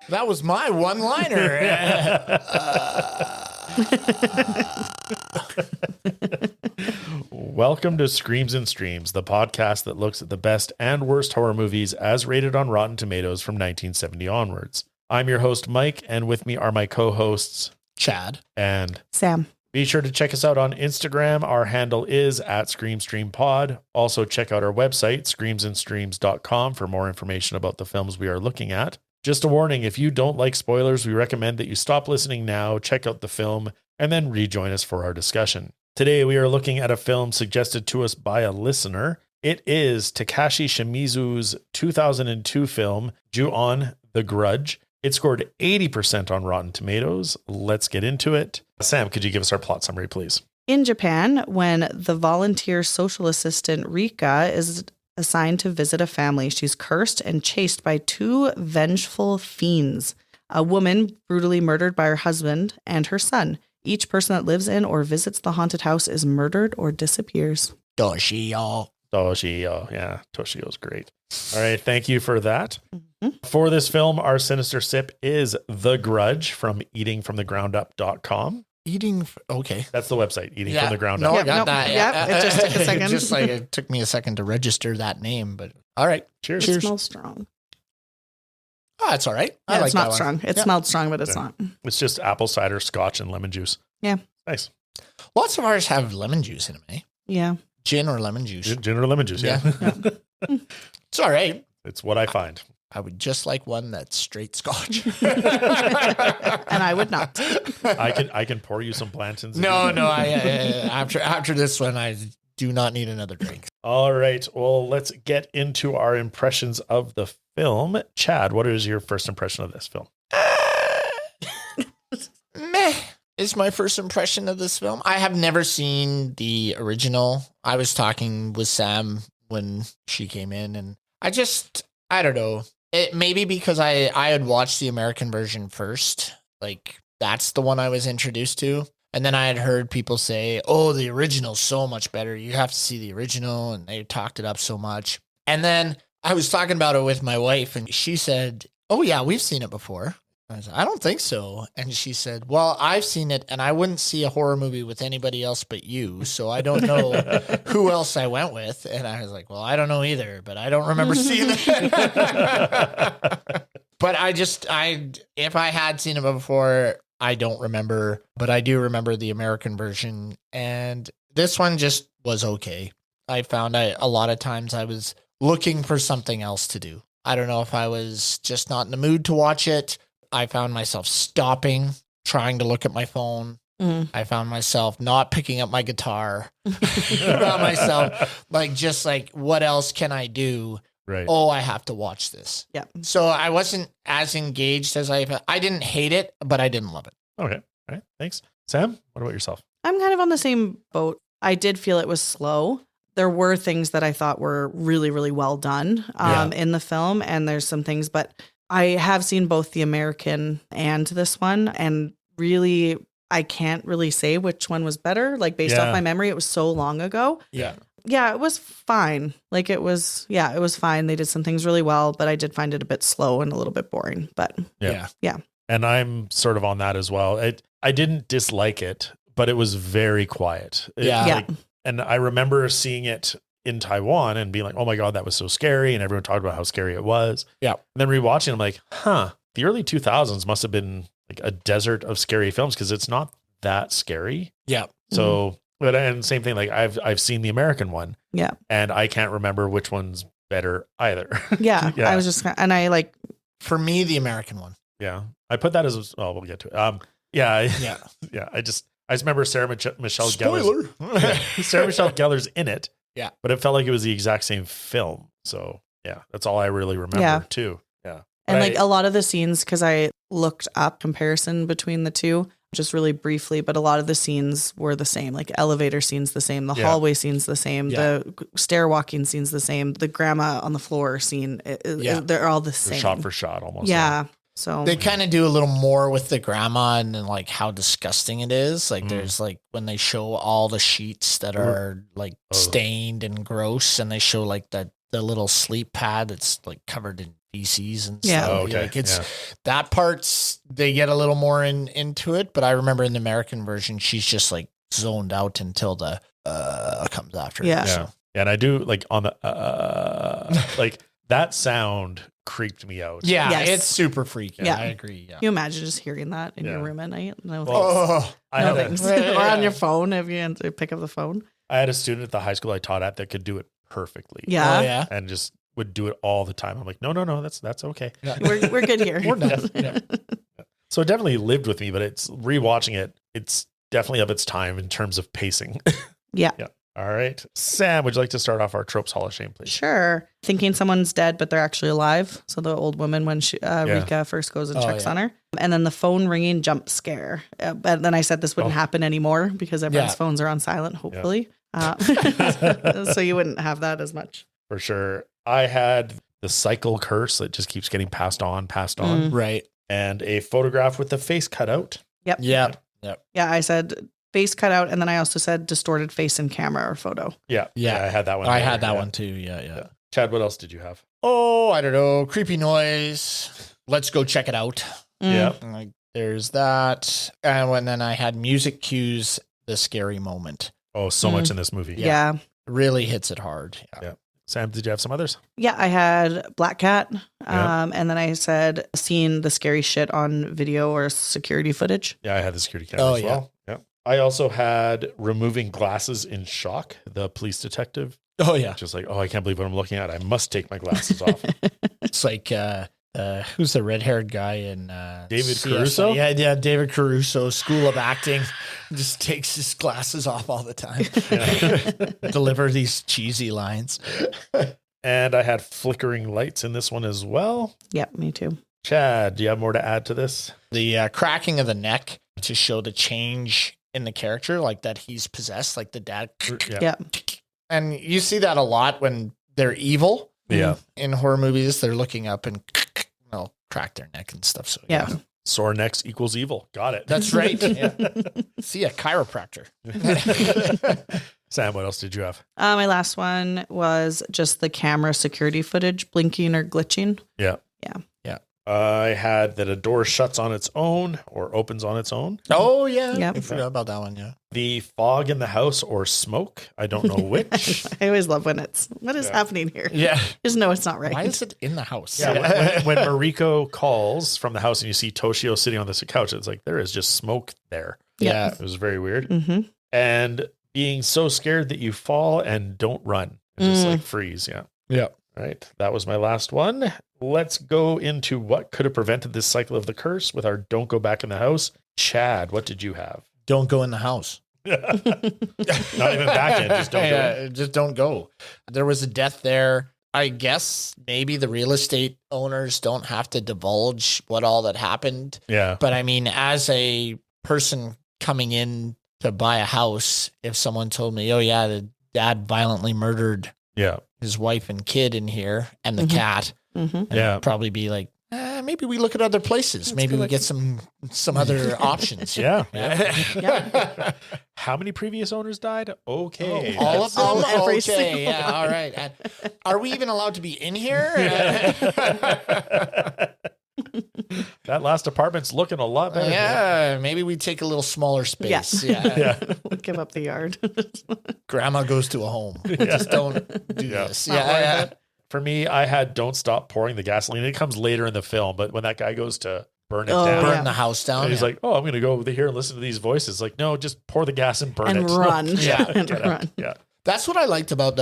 That was my one-liner. Welcome to Screams and Streams, the podcast that looks at the best and worst horror movies as rated on Rotten Tomatoes from 1970 onwards. I'm your host, Mike, and with me are my co-hosts, Chad and Sam. Be sure to check us out on Instagram. Our handle is @ScreamStreamPod. Also check out our website, screamsandstreams.com, for more information about the films we are looking at. Just a warning, if you don't like spoilers, we recommend that you stop listening now, check out the film, and then rejoin us for our discussion. Today, we are looking at a film suggested to us by a listener. It is Takashi Shimizu's 2002 film, Ju-on, The Grudge. It scored 80% on Rotten Tomatoes. Let's get into it. Sam, could you give us our plot summary, please? In Japan, when the volunteer social assistant Rika is assigned to visit a family, she's cursed and chased by two vengeful fiends, a woman brutally murdered by her husband and her son. Each person that lives in or visits the haunted house is murdered or disappears. Toshio. Yeah, Toshio's great. All right, thank you for that. Mm-hmm. For this film, our sinister sip is The Grudge from eatingfromthegroundup.com. Okay. That's the website, Eating Yeah. from the Ground No, Up. I got that. Yeah, it just took a second. Just like it took me a second to register that name, but all right. Cheers. It smells strong. Oh, it's all right. Yeah, I like it's that not one. strong. It Yeah. smelled strong, but it's not. It's just apple cider, scotch, and lemon juice. Yeah. Nice. Lots of ours have lemon juice in them, eh? Yeah. Gin or lemon juice. Gin or lemon juice, yeah. It's all right. It's what I find. I would just like one that's straight scotch. And I would not. I can pour you some Blantons. No. After this one, I do not need another drink. All right. Well, let's get into our impressions of the film. Chad, what is your first impression of this film? Meh is my first impression of this film. I have never seen the original. I was talking with Sam when she came in, and I don't know. It maybe because I had watched the American version first. Like, that's the one I was introduced to. And then I had heard people say, oh, the original's so much better. You have to see the original. And they talked it up so much. And then I was talking about it with my wife, and she said, oh, yeah, we've seen it before. I said, I don't think so. And she said, well, I've seen it, and I wouldn't see a horror movie with anybody else but you. So I don't know who else I went with. And I was like, well, I don't know either, but I don't remember seeing it. But if I had seen it before, I don't remember, but I do remember the American version. And this one just was okay. I found a lot of times I was looking for something else to do. I don't know if I was just not in the mood to watch it. I found myself stopping, trying to look at my phone. Mm. I found myself not picking up my guitar. I found myself what else can I do? Right. Oh, I have to watch this. Yeah. So I wasn't as engaged as I didn't hate it, but I didn't love it. Okay. All right. Thanks. Sam, what about yourself? I'm kind of on the same boat. I did feel it was slow. There were things that I thought were really, really well done in the film. And there's some things, but I have seen both the American and this one. And really, I can't really say which one was better. Like, based off my memory, it was so long ago. Yeah. Yeah, it was fine. Like, it was fine. They did some things really well, but I did find it a bit slow and a little bit boring. But Yeah. Yeah. And I'm sort of on that as well. I didn't dislike it, but it was very quiet. And I remember seeing it in Taiwan and being like, oh my God, that was so scary. And everyone talked about how scary it was. Yeah. And then rewatching, I'm like, the early 2000s must have been like a desert of scary films because it's not that scary. Yeah. So, but and same thing, like I've seen the American one. Yeah. And I can't remember which one's better either. Yeah. I was just, and I like. For me, the American one. Yeah. I put that as, we'll get to it. Yeah. I just remember Sarah Michelle Gellar. Sarah Michelle Gellar's in it. Yeah. But it felt like it was the exact same film. So yeah, that's all I really remember too. Yeah. And like a lot of the scenes, because I looked up comparison between the two just really briefly, but a lot of the scenes were the same. Like elevator scenes the same, the hallway scenes the same, the stair walking scenes the same, the grandma on the floor scene. They're all the same. They're shot for shot almost. Yeah. So they kind of do a little more with the grandma and then like how disgusting it is. Like there's like when they show all the sheets that are like stained and gross, and they show like the little sleep pad that's like covered in feces and Yeah. stuff. Oh, okay. Like that part's, they get a little more into it, but I remember in the American version, she's just like zoned out until the comes after. Yeah. Yeah. And I do like on the like that sound creeped me out. Yeah, Yes. it's super freaky. Yeah. I agree. Yeah. Can you imagine just hearing that in your Yeah. room at night? No Well, thanks. I No had, thanks. Yeah. Or on your phone if you had to pick up the phone. I had a student at the high school I taught at that could do it perfectly. Yeah. Oh, yeah. And just would do it all the time. I'm like, no, that's okay. Yeah. We're good here. We're done. Yeah. So it definitely lived with me, but it's rewatching it. It's definitely of its time in terms of pacing. Yeah. Yeah. All right. Sam, would you like to start off our Tropes Hall of Shame, please? Sure. Thinking someone's dead, but they're actually alive. So the old woman when Rika first goes and checks on her. And then the phone ringing jump scare. But then I said this wouldn't happen anymore because everyone's phones are on silent, hopefully. So you wouldn't have that as much. For sure. I had the cycle curse that just keeps getting passed on, Right. and a photograph with the face cut out. Yep. Yeah. Yeah, I said face cut out, and then I also said distorted face in camera or photo. Yeah. Yeah. I had that one. I there. had that Yeah. one too. Yeah. Chad, what else did you have? Oh, I don't know. Creepy noise. Let's go check it out. Yeah. Like, there's that. And then I had music cues, the scary moment. Oh, so much in this movie. Yeah. Really hits it hard. Yeah. Sam, did you have some others? Yeah, I had Black Cat. Yeah. And then I said seeing the scary shit on video or security footage. Yeah, I had the security camera as well. Yeah. I also had removing glasses in shock, the police detective. Oh, yeah. Just like, oh, I can't believe what I'm looking at. I must take my glasses off. It's like, who's the red-haired guy in David CSI? Caruso? Yeah, David Caruso, School of Acting. Just takes his glasses off all the time. Deliver these cheesy lines. And I had flickering lights in this one as well. Yep, me too. Chad, do you have more to add to this? The cracking of the neck to show the change in the character, like that he's possessed, like the dad. Yeah. And you see that a lot when they're evil. Yeah. In horror movies, they're looking up and crack their neck and stuff. So Yeah. Sore necks equals evil. Got it. That's right. Yeah. See a chiropractor. Sam, what else did you have? My last one was just the camera security footage blinking or glitching. Yeah. Yeah. I had that a door shuts on its own or opens on its own. Oh, yeah. Yep. I forgot about that one. Yeah. The fog in the house or smoke. I don't know which. I always love when what is happening here? Yeah. Just know it's not right. Why is it in the house? Yeah, when Mariko calls from the house and you see Toshio sitting on this couch, it's like there is just smoke there. Yeah. It was very weird. Mm-hmm. And being so scared that you fall and don't run. It's just like freeze. Yeah. Yeah. All right. That was my last one. Let's go into what could have prevented this cycle of the curse with our don't go back in the house. Chad, what did you have? Don't go in the house. Not even back in, just don't go. Just don't go. There was a death there. I guess maybe the real estate owners don't have to divulge what all that happened. Yeah. But I mean, as a person coming in to buy a house, if someone told me, oh yeah, the dad violently murdered Yeah. his wife and kid in here and the cat, Mm-hmm. Yeah. I'd probably be like, maybe we look at other places. Maybe we get some other options. Yeah. Yeah. How many previous owners died? Okay. All of them? All- every Okay, single yeah, all right. And are we even allowed to be in here? That last apartment's looking a lot better. Yeah, maybe we take a little smaller space. Yeah. Yeah. We'll give up the yard. Grandma goes to a home. We just don't do Yeah. this. Not worth Yeah. it. For me, I had don't stop pouring the gasoline. It comes later in the film, but when that guy goes to burn it Oh, down, Burn yeah. the house down. and he's yeah. like, "Oh, I'm going to go over here and listen to these voices." Like, no, just pour the gas and burn And it. run. Yeah. And Get out. run. Yeah. That's what I liked about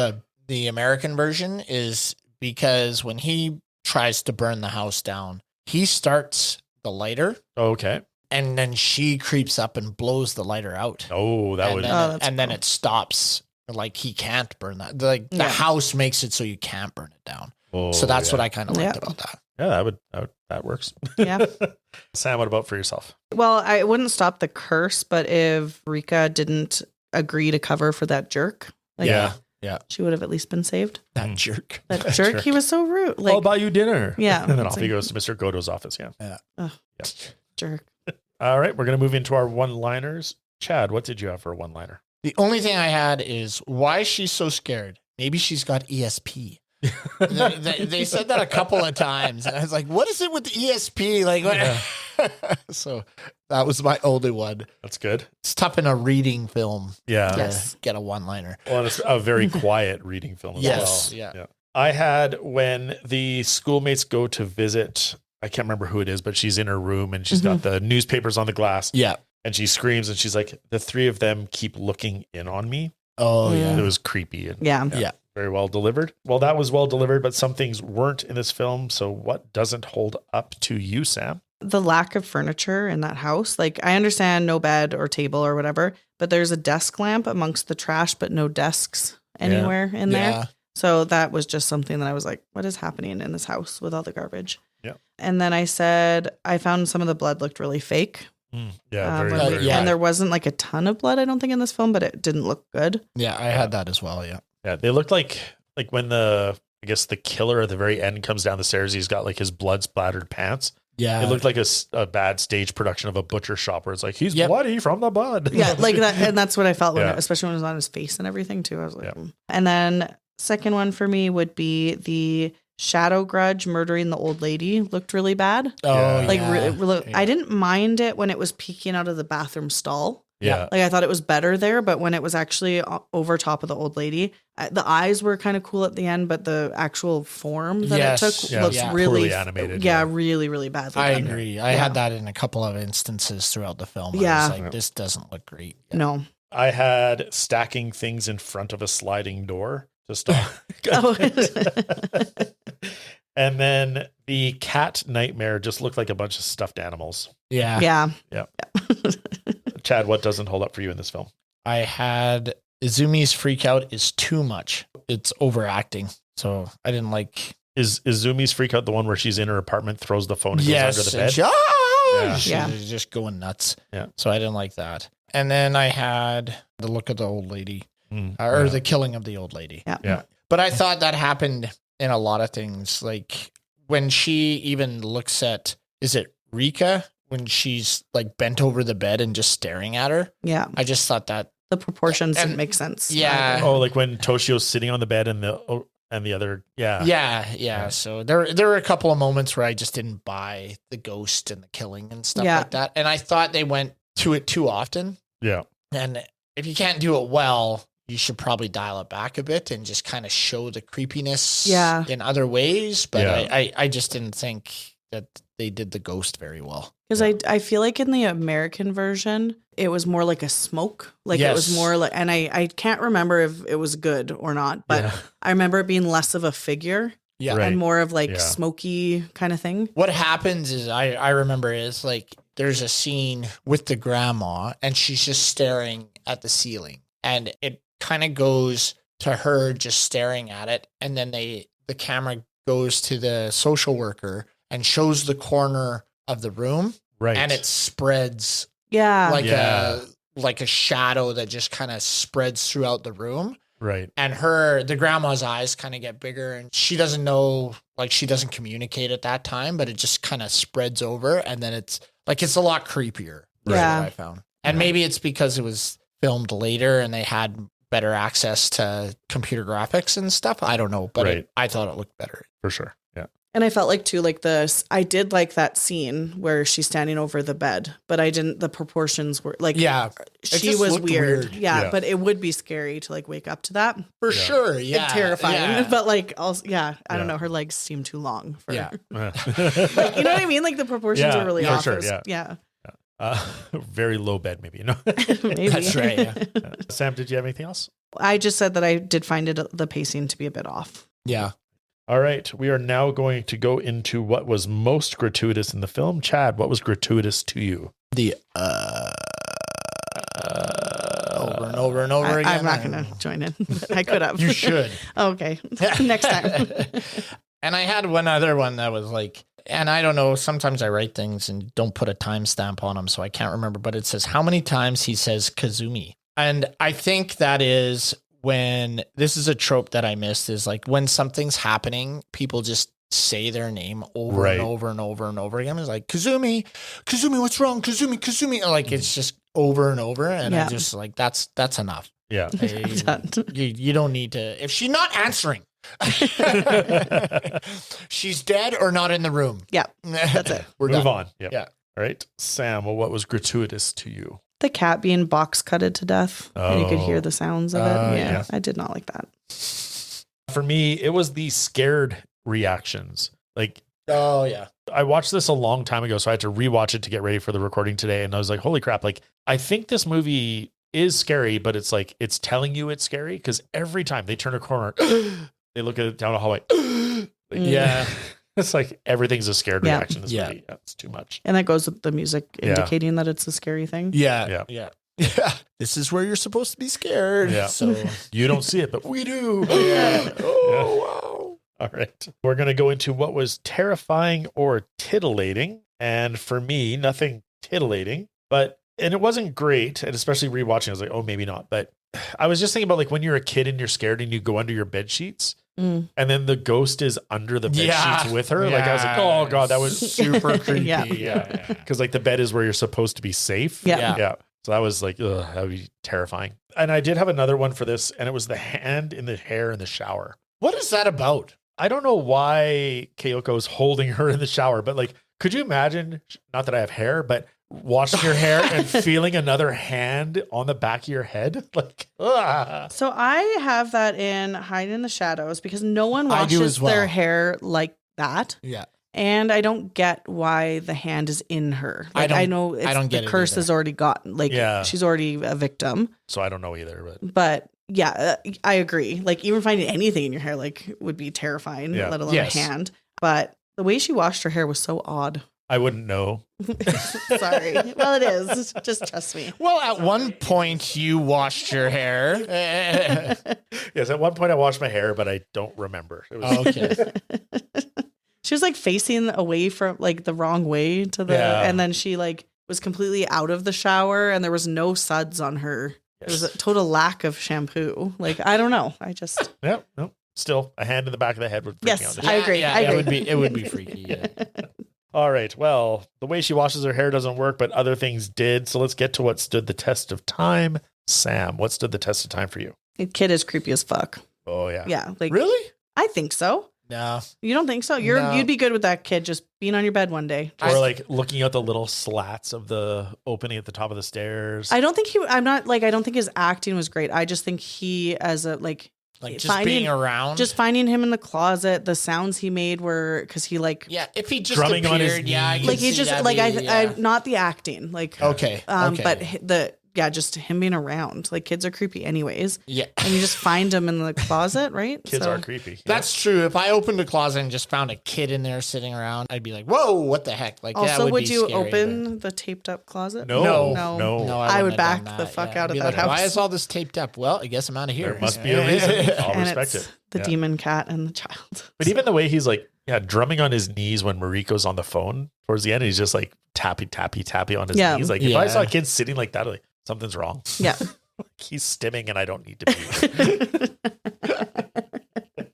the American version is because when he tries to burn the house down, he starts the lighter Okay. and then she creeps up and blows the lighter out. Oh, that and would. then, Oh, that's then cool. it stops. Like he can't burn that. Like the Yeah. house makes it so you can't burn it down. Oh, So that's yeah. what I kind of liked Yeah. about that. Yeah, that works. Yeah. Sam, what about for yourself? Well, I wouldn't stop the curse, but if Rika didn't agree to cover for that jerk, like, Yeah. she would have at least been saved. That jerk. That That jerk, jerk. he was so rude. Like, I'll buy you dinner. Yeah. And then It's off he like- goes to Mr. Godo's office. Yeah. jerk. All right, we're going to move into our one-liners. Chad, what did you have for a one-liner? The only thing I had is why she's so scared. Maybe she's got ESP. They said that a couple of times, and I was like, "What is it with the ESP?" Like, what? Yeah. So that was my only one. That's good. It's tough in a reading film Yeah. to get a one-liner. Well, it's a very quiet reading film as Yes, well. yeah. I had when the schoolmates go to visit, I can't remember who it is, but she's in her room and she's got the newspapers on the glass. Yeah. And she screams and she's like, the three of them keep looking in on me. Oh, yeah. It was creepy. And, Yeah. very well delivered. Well, that was well delivered, but some things weren't in this film. So what doesn't hold up to you, Sam? The lack of furniture in that house. Like, I understand no bed or table or whatever, but there's a desk lamp amongst the trash, but no desks anywhere in there. Yeah. So that was just something that I was like, what is happening in this house with all the garbage? Yeah. And then I said, I found some of the blood looked really fake. And there wasn't like a ton of blood, I don't think, in this film, but it didn't look good. Yeah, I had that as well. Yeah. Yeah, they looked like when I guess the killer at the very end comes down the stairs, he's got like his blood splattered pants. Yeah. It looked like a bad stage production of a butcher shop where it's like, he's bloody from the blood. Yeah, like that. And that's what I felt, especially when it was on his face and everything too. I was like, And then second one for me would be the shadow grudge murdering the old lady. Looked really bad. Oh, like I didn't mind it when it was peeking out of the bathroom stall. Yeah. Like I thought it was better there, but when it was actually over top of the old lady, the eyes were kind of cool at the end, but the actual form that it took looks really poorly animated. Really, really badly I done. agree. I had that in a couple of instances throughout the film. Yeah. I was like, this doesn't look great. Yeah. No. I had stacking things in front of a sliding door to stop. And then the cat nightmare just looked like a bunch of stuffed animals. Yeah. Yeah. Chad, what doesn't hold up for you in this film? I had Izumi's freak out is too much. It's overacting. So I didn't like. Is Izumi's freak out the one where she's in her apartment, throws the phone and goes under the bed? She's just going nuts. Yeah. So I didn't like that. And then I had the look of the old lady or the killing of the old lady. Yeah. But I thought that happened in a lot of things. Like when she even looks at, is it Rika? When she's like bent over the bed and just staring at her. Yeah. I just thought that the proportions didn't make sense. Yeah. Oh, like when Toshio's sitting on the bed and the other. Yeah. Yeah. So there were a couple of moments where I just didn't buy the ghost and the killing and stuff like that. And I thought they went to it too often. Yeah. And if you can't do it well, you should probably dial it back a bit and just kind of show the creepiness in other ways. But I just didn't think that they did the ghost very well. Because I feel like in the American version, it was more like a smoke. Like it was more like, and I can't remember if it was good or not, but I remember it being less of a figure and more of like smoky kind of thing. What happens is I remember is like there's a scene with the grandma and she's just staring at the ceiling and it kind of goes to her just staring at it. And then the camera goes to the social worker and shows the corner of the room, right? And it spreads, like a shadow that just kind of spreads throughout the room, right? And the grandma's eyes kind of get bigger, and she doesn't know, like she doesn't communicate at that time, but it just kind of spreads over, and then it's a lot creepier. What I found, and maybe it's because it was filmed later and they had better access to computer graphics and stuff. I don't know, but I thought it looked better for sure. Yeah. And I felt like too, like I did like that scene where she's standing over the bed, but I didn't, the proportions were like, she was weird. Yeah, but it would be scary to like wake up to that. For sure. Yeah. Like, terrifying. But like, also, I don't know, her legs seem too long for like, you know what I mean? Like the proportions are really off. Sure, yeah. Very low bed, maybe. No, maybe. That's right. Yeah. Sam, did you have anything else? I just said that I did find the pacing to be a bit off. Yeah. All right. We are now going to go into what was most gratuitous in the film. Chad, what was gratuitous to you? The over and over and over again. I'm not going to join in. I could have. You should. Okay. Next time. And I had one other one that was like, and I don't know, sometimes I write things and don't put a timestamp on them, so I can't remember, but it says how many times he says Kazumi. And I think that is when, this is a trope that I missed, is like when something's happening, people just say their name over and over and over and over again. It's like, Kazumi, what's wrong? Kazumi. Like it's just over and over. And I just like, that's enough. Yeah. You don't need to, if she's not answering, She's dead or not in the room. Yeah, that's it. We're Move done. on. Yep. Yeah. All right. Sam, well, what was gratuitous to you? The cat being box cutted to death, and you could hear Oh. the sounds of it. Yeah. I did not like that. For me, it was the scared reactions. Like, Oh, yeah. I watched this a long time ago, so I had to rewatch it to get ready for the recording today. And I was like, holy crap. Like, I think this movie is scary, but it's like, it's telling you it's scary because every time they turn a corner, they look at it down a hallway. Like, Yeah. It's like everything's a scared Yeah. reaction in this Yeah. movie. Yeah, it's too much. And that goes with the music Yeah. indicating that it's a scary thing. Yeah. Yeah. Yeah. Yeah. This is where you're supposed to be scared. Yeah. So, You don't see it, but we do. yeah. Oh, wow. All right. We're going to go into what was terrifying or titillating. And for me, nothing titillating, and it wasn't great. And especially rewatching, I was like, oh, maybe not. But I was just thinking about like when you're a kid and you're scared and you go under your bed sheets and then the ghost is under the bed sheets with her. Like I was like, oh God, that was super creepy. Yeah. Yeah. because like the bed is where you're supposed to be safe. Yeah. Yeah. So that was like, ugh, that would be terrifying. And I did have another one for this, and it was the hand in the hair in the shower. What is that about? I don't know why Kyoko's holding her in the shower, but like, could you imagine, not that I have hair, but washing your hair and feeling another hand on the back of your head? Like, ugh. So I have that in Hide in the Shadows because no one I do washes as well. their hair like that. Yeah. And I don't get why the hand is in her. Like, I know it's, I don't get the it curse either. has already gotten, like, Yeah. she's already a victim. So I don't know either, But yeah, I agree. Like, even finding anything in your hair, like, would be terrifying, Yeah. let alone Yes. a hand. But the way she washed her hair was so odd. I wouldn't know. Sorry. Well, it is. Just trust me. Well, at one point you washed your hair. Yes, at one point I washed my hair, but I don't remember. It was, Okay. She was like facing away from like the wrong way to the, Yeah. and then she like was completely out of the shower and there was no suds on her. There was a total lack of shampoo. Like, I don't know. I just, no. Still, a hand in the back of the head would freak me yes, out. I agree. Yeah, I agree. it would be freaky. Yeah. All right. Well, the way she washes her hair doesn't work, but other things did. So let's get to what stood the test of time. Sam, what stood the test of time for you? The kid is creepy as fuck. Oh, yeah. Yeah. Like, Really? I think so. No. You don't think so? No. You'd be good with that kid just being on your bed one day. Or like looking at the little slats of the opening at the top of the stairs. I don't think I don't think his acting was great. I just think he, as a, like Just being around. just finding him in the closet, the sounds he made were, because he like, yeah, if he just Drumming appeared, on his yeah, I knees. could like he see just that like, be, I not the acting, like, okay. Okay. but just him being around, like kids are creepy anyways. yeah. And you just find him in the closet, right? Kids So- are creepy. That's true. If I opened a closet and just found a kid in there sitting around, I'd be like, "Whoa, what the heck?" Like, that Also, would would be you scary, open the taped up closet? No. No. No, I would wouldn't have back done the that, fuck yeah. out I'd of be that like, house. Why is all this taped up? Well, I guess I'm out of here. There must be a reason. I'll And respect it's it. the Yeah. demon cat and the child. But even the way he's like, drumming on his knees when Mariko's on the phone towards the end, he's just like tappy on his Yeah. knees. Like, if I Yeah. saw a kid sitting like that, I'm like, something's wrong. Yeah. He's stimming and I don't need to be.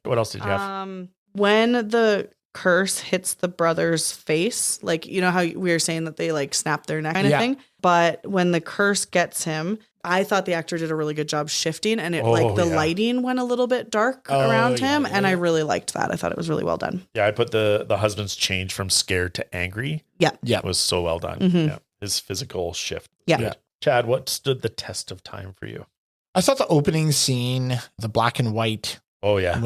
What else did you have? When the curse hits the brother's face, like, you know how we were saying that they like snap their neck kind of Yeah. thing, but when the curse gets him, I thought the actor did a really good job shifting, and it like the yeah. lighting went a little bit dark Oh, around yeah, him, yeah, and I yeah. really liked that. I thought it was really well done. Yeah, I put the husband's change from scared to angry. Yeah. Yeah. Was so well done. Mhm. Yeah. His physical shift. Yeah. Good. Chad, what stood the test of time for you? I thought the opening scene, the black and white, Oh, yeah.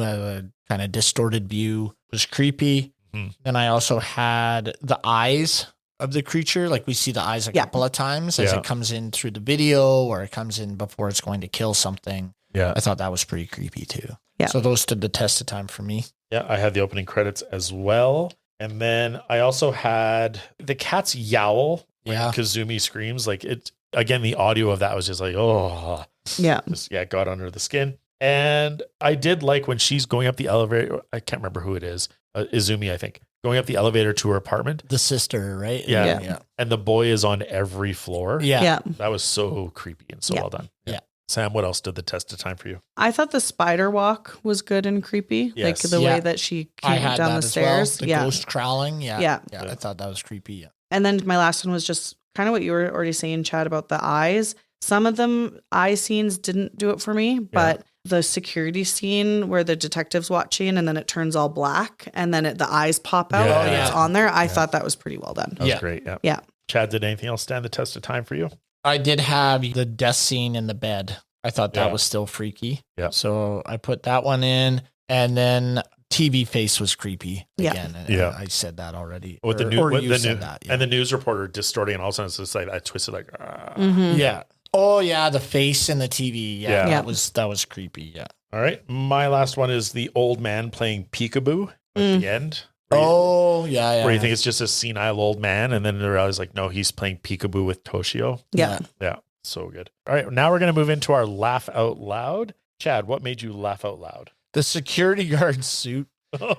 kind of distorted view, was creepy. Mhm. Then I also had the eyes of the creature. Like, we see the eyes a Yeah. couple of times as Yeah. it comes in through the video, or it comes in before it's going to kill something. Yeah. I thought that was pretty creepy too. Yeah. So those stood the test of time for me. Yeah, I had the opening credits as well. And then I also had the cat's yowl when Yeah. Kazumi screams. Like, it again, the audio of that was just like, oh, Yeah. just, yeah, it got under the skin. And I did like when she's going up the elevator. I can't remember who it is. Izumi, I think, going up the elevator to her apartment. The sister, right? Yeah. Yeah. And the boy is on every floor. Yeah. Yeah. That was so creepy and so Yeah. well done. Yeah. Sam, what else did the test of time for you? I thought the spider walk was good and creepy. Yes. Like the Yeah. way that she I came had down that the as stairs. well. The ghost crawling. Yeah. Yeah. Yeah. I thought that was creepy. Yeah. And then my last one was just kind of what you were already saying, Chad, about the eyes. Some of them eye scenes didn't do it for me, but the security scene where the detective's watching and then it turns all black and then the eyes pop out Yeah. and it's on there. I thought that was pretty well done. That was great. Yeah. Yeah. Chad, did anything else stand the test of time for you? I did have the death scene in the bed. I thought that was still freaky. Yeah. So I put that one in, and then TV face was creepy again. Yeah. I said that already. With the that. Yeah. And the news reporter distorting, and all of a sudden it's just like I twisted like. Yeah. Oh yeah, the face in the TV. Yeah, Yeah. that was creepy. Yeah. All right, my last one is the old man playing peekaboo at the end. Oh yeah. Where you think it's just a senile old man, and then they're always like, no, he's playing peekaboo with Toshio. Yeah. Yeah, so good. All right, now we're gonna move into our laugh out loud. Chad, what made you laugh out loud? The security guard suit.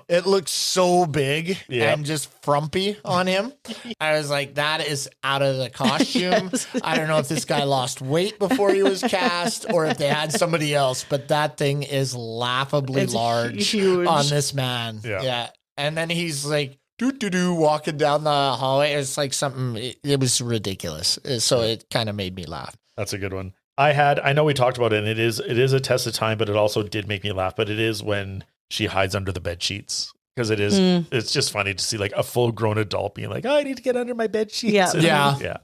It looks so big and just frumpy on him. I was like, that is out of the costume. Yes. I don't know if this guy lost weight before he was cast or if they had somebody else, but that thing is laughably large on this man. Yeah. And then he's like, walking down the hallway. It's like something, it was ridiculous. So it kind of made me laugh. That's a good one. I know we talked about it, and it is a test of time, but it also did make me laugh. But it is when she hides under the bed sheets, because it's just funny to see like a full grown adult being like, oh, I need to get under my bed sheets. Yeah.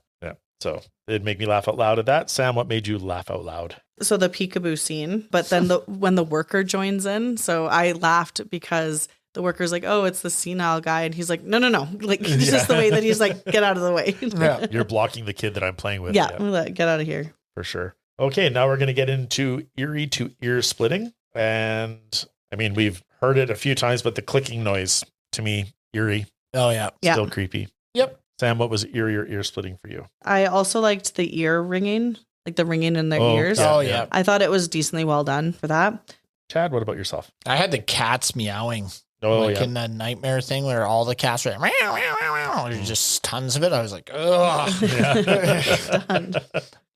So it'd make me laugh out loud at that. Sam, what made you laugh out loud? So the peekaboo scene, but then when the worker joins in, so I laughed because the worker's like, oh, it's the senile guy. And he's like, no. Like, it's just the way that he's like, get out of the way. Yeah. You're blocking the kid that I'm playing with. Yeah. Get out of here. For sure. Okay. Now we're going to get into eerie to ear splitting. And I mean, we've heard it a few times, but the clicking noise, to me, eerie. Oh, yeah. Still creepy. Yep. Sam, what was eerie or ear splitting for you? I also liked the ear ringing, like the ringing in their ears. Yeah. I thought it was decently well done for that. Chad, what about yourself? I had the cats meowing. Oh, in that nightmare thing where all the cats were meow, meow, meow, meow. There's just tons of it. I was like, ugh.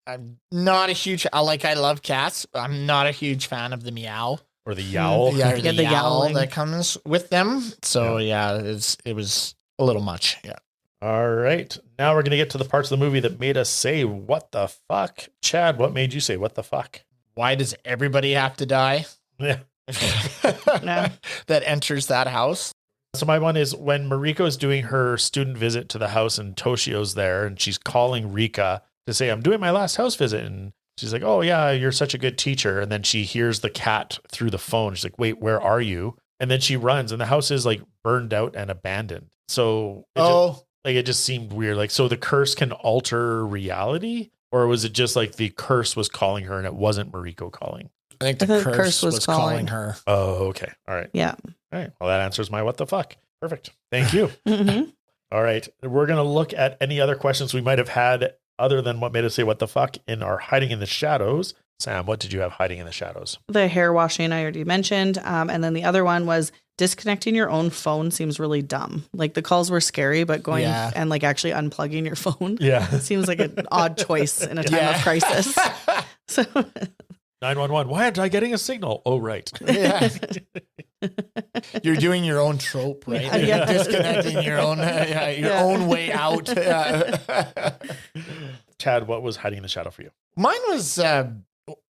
I'm not a huge, I love cats. I'm not a huge fan of the meow. Or the yowl. Yeah, or the yowl yowling that comes with them. So it was a little much. Yeah. All right. Now we're going to get to the parts of the movie that made us say, what the fuck? Chad, what made you say, what the fuck? Why does everybody have to die? Yeah. That enters that house? So my one is when Mariko is doing her student visit to the house and Toshio's there and she's calling Rika to say, I'm doing my last house visit. And she's like, oh yeah, you're such a good teacher. And then she hears the cat through the phone. She's like, wait, where are you? And then she runs and the house is like burned out and abandoned. So it just seemed weird. Like, so the curse can alter reality, or was it just like the curse was calling her and it wasn't Mariko calling? I think the curse was calling her. Oh, okay. All right. Yeah. All right. Well, that answers my what the fuck. Perfect. Thank you. All right. We're going to look at any other questions we might have had other than what made us say what the fuck in our hiding in the shadows. Sam, what did you have hiding in the shadows? The hair washing I already mentioned. And then the other one was disconnecting your own phone seems really dumb. Like the calls were scary, but going and like actually unplugging your phone. Yeah. It seems like an odd choice in a time of crisis. So 911. Why aren't I getting a signal? Oh, right. Yeah. You're doing your own trope, right? Yeah. Disconnecting your own own way out. Chad, what was hiding in the shadow for you? Mine was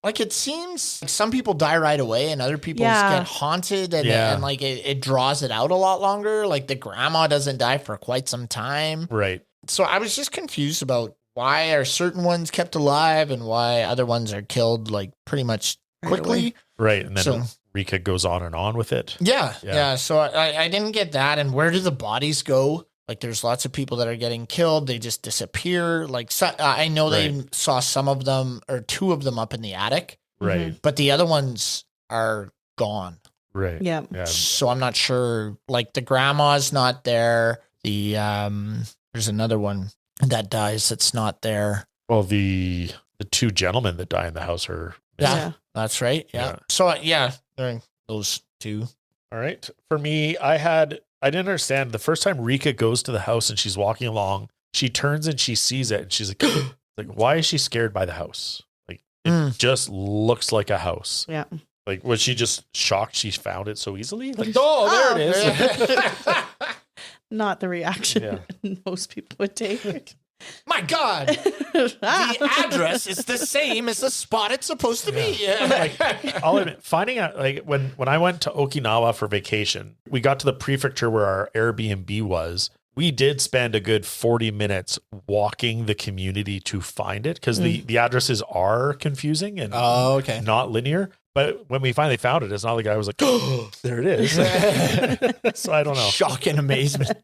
like, it seems like some people die right away and other people get haunted and like it draws it out a lot longer. Like the grandma doesn't die for quite some time. Right. So I was just confused about why are certain ones kept alive and why other ones are killed like pretty much quickly. Right. And then Rika goes on and on with it. Yeah. So I didn't get that. And where do the bodies go? Like there's lots of people that are getting killed. They just disappear. Like I know they saw some of them or two of them up in the attic. Right. But the other ones are gone. Right. Yeah. So I'm not sure. Like the grandma's not there. The there's another one that dies that's not there. Well, the two gentlemen that die in the house are that's right. Yeah. So they're those two. All right. For me, I didn't understand the first time Rika goes to the house and she's walking along, she turns and she sees it and she's like, like, why is she scared by the house? Like it just looks like a house. Yeah. Like, was she just shocked she found it so easily? Like, oh, there it is. Not the reaction most people would take. My God, the address is the same as the spot it's supposed to be. I'll admit, finding out, like when I went to Okinawa for vacation, we got to the prefecture where our Airbnb was. We did spend a good 40 minutes walking the community to find it because the addresses are confusing and not linear. But when we finally found it, it's not like I was like, oh, there it is. So I don't know. Shock and amazement.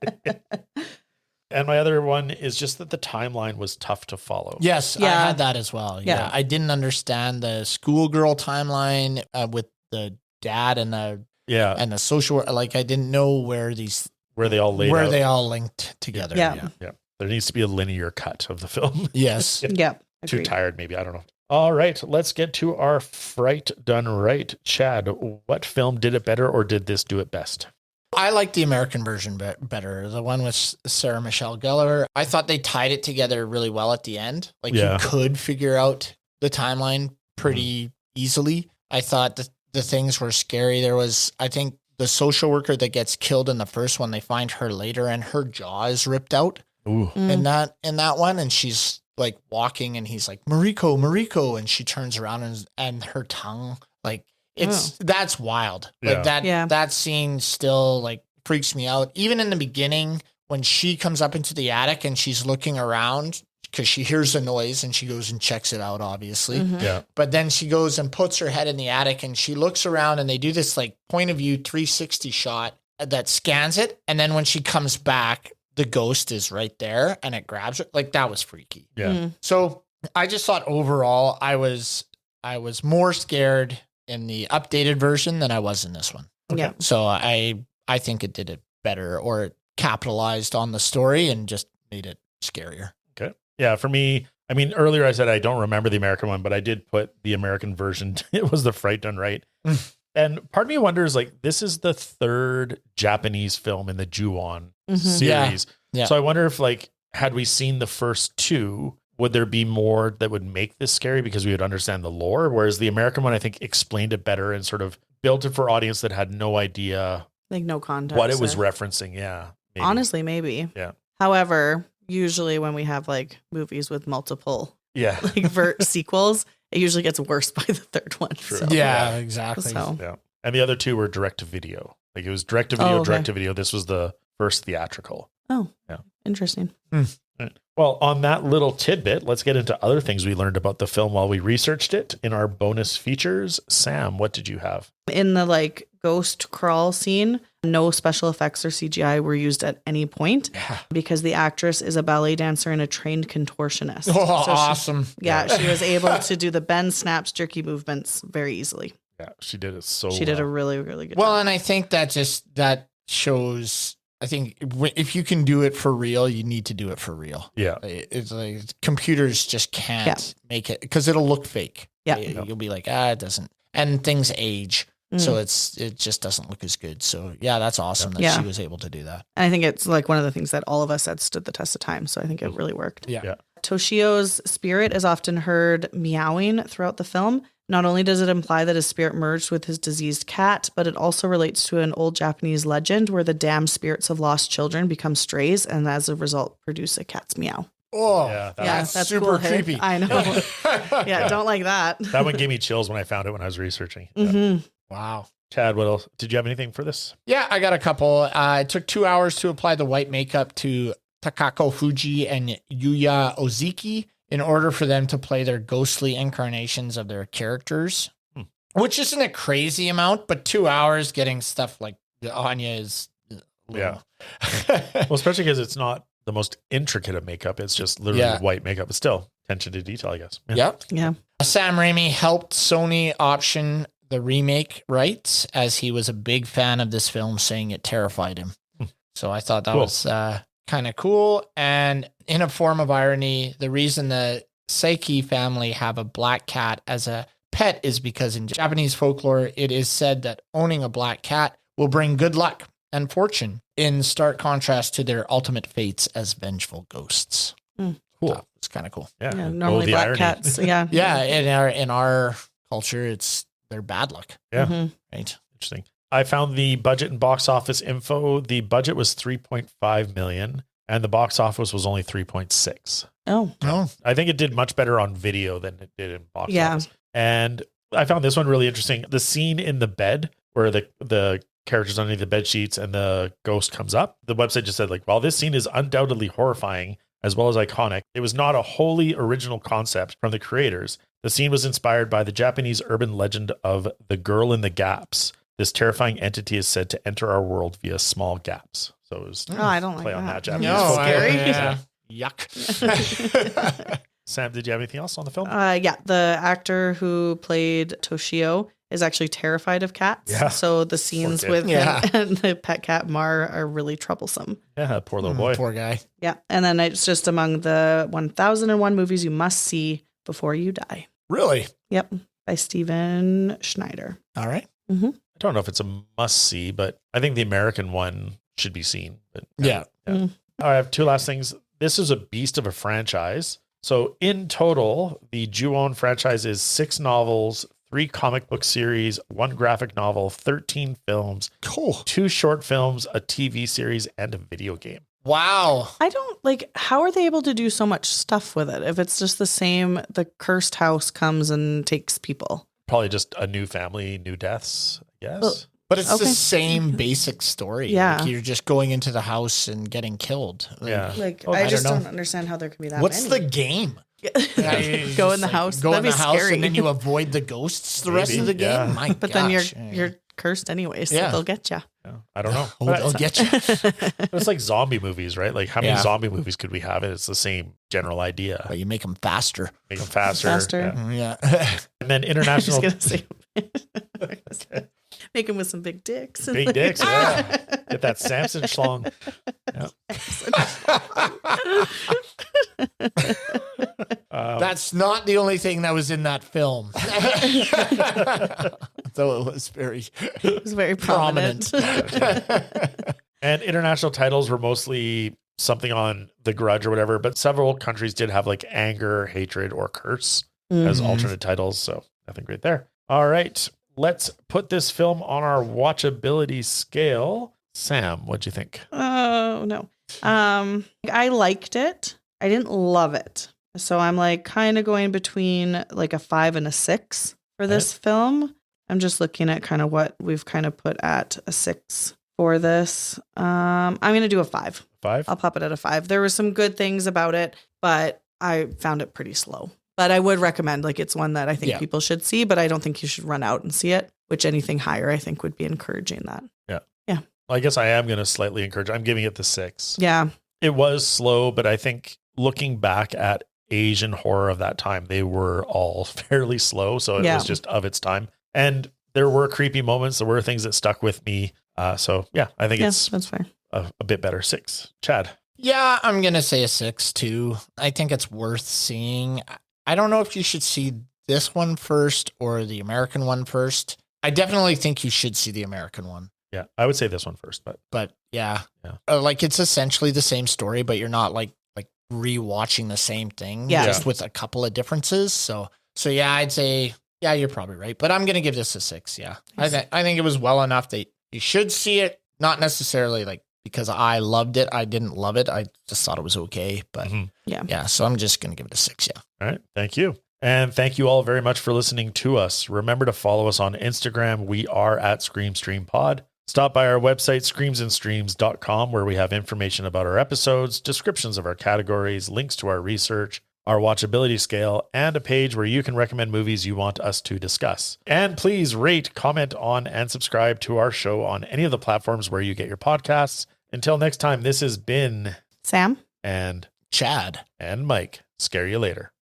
And my other one is just that the timeline was tough to follow. Yes, I had that as well. Yeah. I didn't understand the schoolgirl timeline with the dad and the social. Like I didn't know where they all linked together. Yeah. There needs to be a linear cut of the film. Yes. Yeah. Too tired, maybe. I don't know. All right, let's get to our fright done right. Chad, what film did it better or did this do it best? I like the American version better. The one with Sarah Michelle Gellar. I thought they tied it together really well at the end. Like you could figure out the timeline pretty easily. I thought the things were scary. There was, I think, the social worker that gets killed in the first one, they find her later and her jaw is ripped out in that one. And she's like walking and he's like, Mariko. And she turns around and her tongue, like, that's wild. Like that scene still like freaks me out. Even in the beginning, when she comes up into the attic and she's looking around because she hears a noise and she goes and checks it out, obviously. Yeah. But then she goes and puts her head in the attic and she looks around and they do this like point of view 360 shot that scans it. And then when she comes back, the ghost is right there and it grabs her. Like that was freaky. Yeah. So I just thought overall I was more scared in the updated version than I was in this one. Okay. Yeah. So I think it did it better, or it capitalized on the story and just made it scarier. Okay. Yeah. For me, I mean, earlier I said I don't remember the American one, but I did put the American version. It was the fright done right. And part of me wonders, like, this is the third Japanese film in the Ju-on series. Yeah. So I wonder if, like, had we seen the first two, would there be more that would make this scary because we would understand the lore? Whereas the American one, I think, explained it better and sort of built it for audience that had no idea Like no context. what it was referencing. Yeah. Maybe. Honestly, maybe. Yeah. However, usually when we have like movies with multiple Yeah. like sequels, it usually gets worse by the third one. True. So. Yeah, exactly. So. Yeah. And the other two were direct to video. Like it was direct to video, direct to video. This was the first theatrical. Oh, yeah. Interesting. Well, on that little tidbit, let's get into other things we learned about the film while we researched it in our bonus features. Sam, what did you have? In the like ghost crawl scene, no special effects or CGI were used at any point because the actress is a ballet dancer and a trained contortionist. Oh, so awesome. She was able to do the bend, snaps, jerky movements very easily. Yeah, she did it so She did a really, really good job. job. And I think that shows, I think if you can do it for real, you need to do it for real. Yeah. It's like computers just can't make it because it'll look fake. Yeah. You'll be like, it doesn't. And things age. So it just doesn't look as good. So yeah, that's awesome that she was able to do that. And I think it's like one of the things that all of us had stood the test of time. So I think it really worked. Yeah. Toshio's spirit is often heard meowing throughout the film. Not only does it imply that his spirit merged with his diseased cat, but it also relates to an old Japanese legend where the damned spirits of lost children become strays and as a result produce a cat's meow. Oh, that's super cool, creepy. I know. Don't like that. That one gave me chills when I found it when I was researching. Wow. Chad, what else? Did you have anything for this? Yeah, I got a couple. It took 2 hours to apply the white makeup to Takako Fuji and Yuya Ozeki in order for them to play their ghostly incarnations of their characters, which isn't a crazy amount, but 2 hours getting stuff like Anya is well, especially because it's not the most intricate of makeup. It's just literally white makeup, but still attention to detail, I guess. Yeah. Sam Raimi helped Sony option the remake rights as he was a big fan of this film, saying it terrified him. So I thought that was kind of cool. And in a form of irony, the reason the Seiki family have a black cat as a pet is because in Japanese folklore, it is said that owning a black cat will bring good luck and fortune, in stark contrast to their ultimate fates as vengeful ghosts. Cool. So it's kind of cool. Yeah. Normally black irony. cats. Yeah. Yeah. In our culture, they're bad luck. Yeah. Right. Interesting. I found the budget and box office info. The budget was $3.5 million. And the box office was only 3.6. Oh, No. I think it did much better on video than it did in box Yeah. office. And I found this one really interesting. The scene in the bed where the characters underneath the bed sheets and the ghost comes up. The website just said, like, while this scene is undoubtedly horrifying as well as iconic, it was not a wholly original concept from the creators. The scene was inspired by the Japanese urban legend of the girl in the gaps. This terrifying entity is said to enter our world via small gaps. So it was I don't play like on that that. Japanese No, folklore. Scary. yeah. Yuck. Sam, did you have anything else on the film? Yeah, the actor who played Toshio is actually terrified of cats. Yeah. So the scenes kid. with Yeah. him and the pet cat Mar are really troublesome. Yeah, poor little boy. Poor guy. Yeah. And then it's just among the 1001 movies you must see before you die. Really? Yep. By Steven Schneider. All right. I don't know if it's a must see, but I think the American one should be seen. But Yeah. Mm. I have two last things. This is a beast of a franchise. So in total, the Ju-On franchise is 6 novels, 3 comic book series, 1 graphic novel, 13 films, Cool. 2 short films, a TV series, and a video game. Wow. I don't like, how are they able to do so much stuff with it? If it's just the same, the cursed house comes and takes people. Probably just a new family, new deaths, I guess. Well, But it's Okay. the same basic story. Yeah. Like you're just going into the house and getting killed. Like, Yeah. Like, Oh, I I just don't know. don't understand how there can be that What's the many. game? Yeah. Go in the house. Go in That'd the be house scary. and then you avoid the ghosts the rest Maybe, of the game. yeah. My But then gosh. you're cursed anyway, so Yeah. they'll get you. Yeah, I don't know. Oh, But they'll get you. it's like zombie movies, right? Like how many Yeah. zombie movies could we have? And it's the same general idea. But you make them faster. Make them faster. Faster. Yeah. Yeah. And then I was international gonna say, make him with some big dicks. big dicks. Yeah. Get that Samson schlong. That's not the only thing that was in that film. Though it was very It was very prominent. And international titles were mostly something on the Grudge or whatever, but several countries did have like anger, hatred, or curse as Mhm. alternate titles. So nothing great there. All right. Let's put this film on our watchability scale. Sam, what'd you think? Oh no. I liked it. I didn't love it. So I'm like kind of going between like a 5 and a 6 for this film. I'm just looking at kind of what we've kind of put at a 6 for this. I'm going to do a 5. 5? I'll pop it at a 5. There were some good things about it, but I found it pretty slow. But I would recommend, like, it's one that I think Yeah. people should see, but I don't think you should run out and see it, which anything higher I think would be encouraging that. I guess I am going to slightly encourage. I'm giving it the 6. Yeah. It was slow, but I think looking back at Asian horror of that time, they were all fairly slow. So it Yeah. was just of its time. And there were creepy moments. There were things that stuck with me. So yeah, I think Yes, it's that's fair. a bit better. 6. Chad. Yeah, I'm going to say a 6 too. I think it's worth seeing. I don't know if you should see this one first or the American one first. I definitely think you should see the American one. Yeah, I would say this one first, But yeah, Yeah. Like it's essentially the same story, but you're not like rewatching the same thing, Yeah. just with a couple of differences. So yeah, I'd say yeah, you're probably right. But I'm gonna give this a 6. Yeah, I think it was well enough that you should see it. Not necessarily like because I loved it. I didn't love it. I just thought it was okay. But Mhm. yeah. So I'm just gonna give it a 6. Yeah. All right. Thank you. And thank you all very much for listening to us. Remember to follow us on Instagram. We are at ScreamStreamPod. Stop by our website, screamsandstreams.com, where we have information about our episodes, descriptions of our categories, links to our research, our watchability scale, and a page where you can recommend movies you want us to discuss. And please rate, comment on, and subscribe to our show on any of the platforms where you get your podcasts. Until next time, this has been Sam? and Chad. Mike. Scare you later.